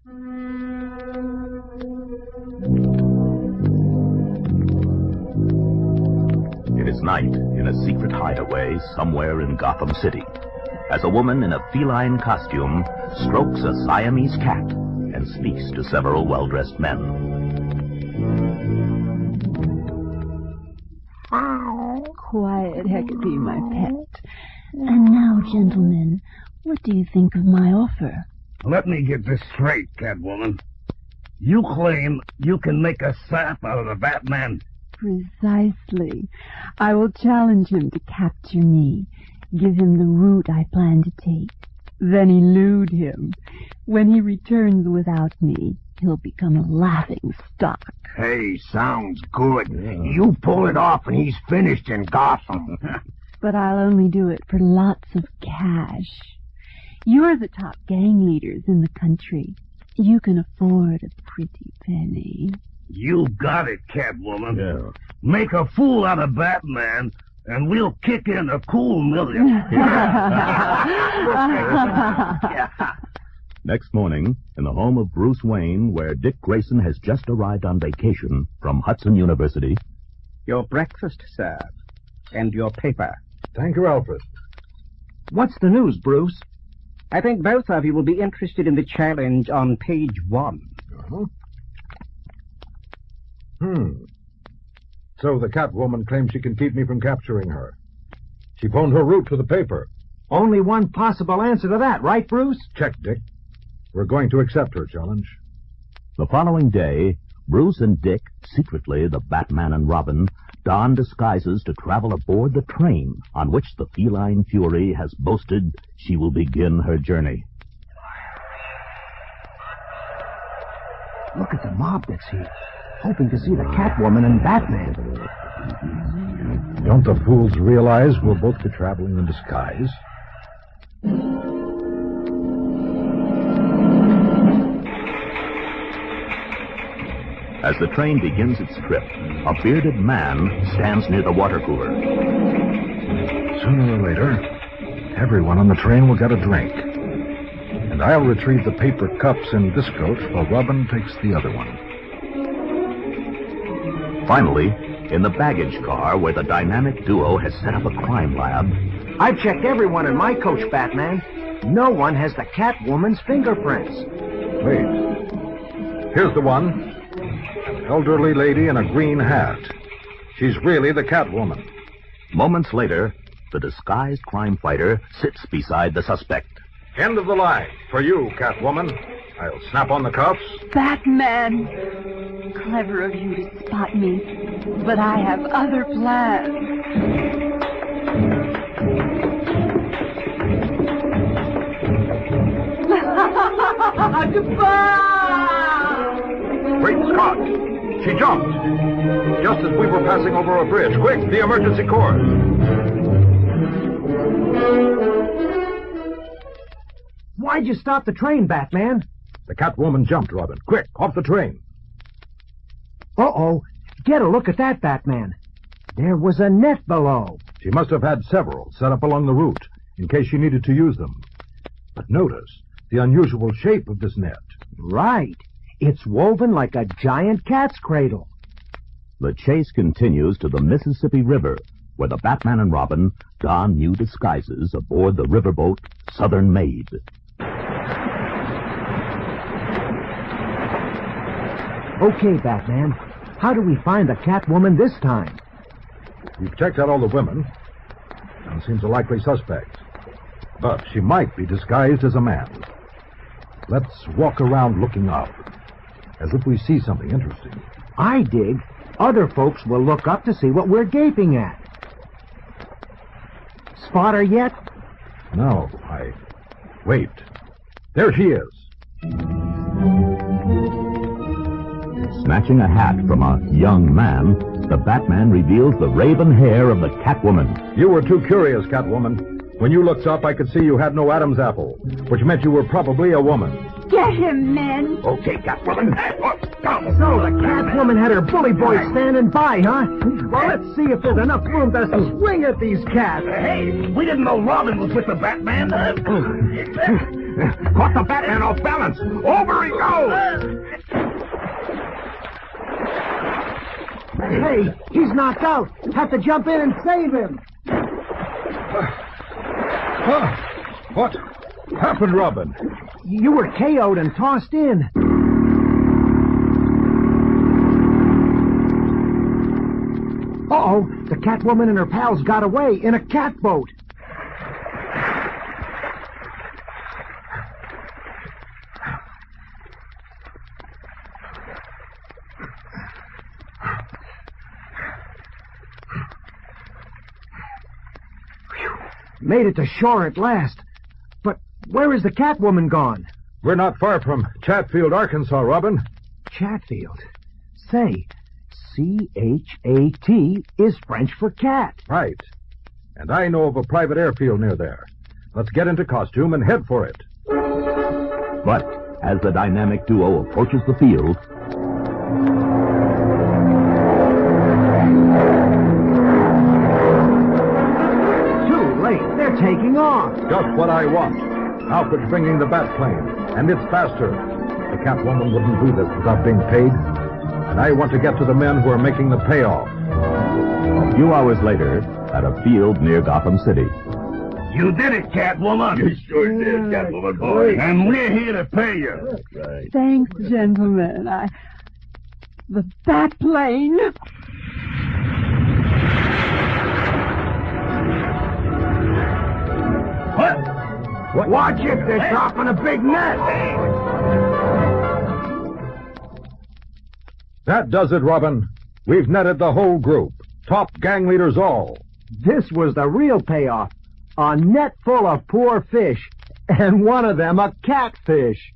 It is night in a secret hideaway somewhere in Gotham City, as a woman in a feline costume strokes a Siamese cat and speaks to several well-dressed men. Quiet, Hecate, my pet. And now, gentlemen, what do you think of my offer? Let me get this straight, Catwoman. You claim you can make a sap out of the Batman? Precisely. I will challenge him to capture me, give him the route I plan to take, then elude him. When he returns without me, he'll become a laughing stock. Hey, sounds good. Yeah. You pull it off and he's finished in Gotham. But I'll only do it for lots of cash. You're the top gang leaders in the country. You can afford a pretty penny. You got it, Catwoman. Yeah. Make a fool out of Batman, and we'll kick in a cool million. Next morning, in the home of Bruce Wayne, where Dick Grayson has just arrived on vacation from Hudson University. Your breakfast, sir, and your paper. Thank you, Alfred. What's the news, Bruce? I think both of you will be interested in the challenge on page 1. Uh-huh. So the Catwoman claims she can keep me from capturing her. She phoned her route to the paper. Only one possible answer to that, right, Bruce? Check, Dick. We're going to accept her challenge. The following day, Bruce and Dick, secretly the Batman and Robin, don disguises to travel aboard the train on which the feline fury has boasted she will begin her journey. Look at the mob that's here, hoping to see the Catwoman and Batman. Don't the fools realize we'll both be traveling in disguise? As the train begins its trip, a bearded man stands near the water cooler. Sooner or later, everyone on the train will get a drink. And I'll retrieve the paper cups in this coach while Robin takes the other one. Finally, in the baggage car where the dynamic duo has set up a crime lab... I've checked everyone in my coach, Batman. No one has the Catwoman's fingerprints. Wait. Here's the one. An elderly lady in a green hat. She's really the Catwoman. Moments later, the disguised crime fighter sits beside the suspect. End of the line. For you, Catwoman. I'll snap on the cuffs. Batman! Clever of you to spot me, but I have other plans. Goodbye! Great Scott! She jumped! Just as we were passing over a bridge. Quick, the emergency cord! Why'd you stop the train, Batman? The Catwoman jumped, Robin. Quick, off the train. Uh-oh. Get a look at that, Batman. There was a net below. She must have had several set up along the route in case she needed to use them. But notice the unusual shape of this net. Right. It's woven like a giant cat's cradle. The chase continues to the Mississippi River, where the Batman and Robin don new disguises aboard the riverboat Southern Maid. Okay, Batman. How do we find the Catwoman this time? We've checked out all the women. None seems a likely suspect. But she might be disguised as a man. Let's walk around looking up, as if we see something interesting. I dig. Other folks will look up to see what we're gaping at. Spot her yet? No, Wait. There she is. Snatching a hat from a young man, the Batman reveals the raven hair of the Catwoman. You were too curious, Catwoman. When you looked up, I could see you had no Adam's apple, which meant you were probably a woman. Get him, men! Okay, Catwoman. So the Catwoman had her bully boy standing by, huh? Well, let's see if there's enough room to swing at these cats. Hey, we didn't know Robin was with the Batman. Caught the Batman off balance. Over he goes! knocked out. Have to jump in and save him. What happened, Robin? You were KO'd and tossed in. Uh-oh, the Catwoman and her pals got away in a catboat. Made it to shore at last. But where is the Catwoman gone? We're not far from Chatfield, Arkansas, Robin. Chatfield. Say, C-H-A-T is French for cat. Right. And I know of a private airfield near there. Let's get into costume and head for it. But as the dynamic duo approaches the field, Too late. They're taking off. Just what I want. Alfred's bringing the bat plane, and it's faster. The Catwoman wouldn't do this without being paid. And I want to get to the men who are making the payoff. a few hours later, at a field near Gotham City. You did it, Catwoman. You sure did, Catwoman boy. And we're here to pay you. That's right. Thanks, gentlemen. The bat plane. What? Watch it. They're dropping a big net. That does it, Robin. We've netted the whole group. Top gang leaders all. This was the real payoff. A net full of poor fish, and one of them a catfish.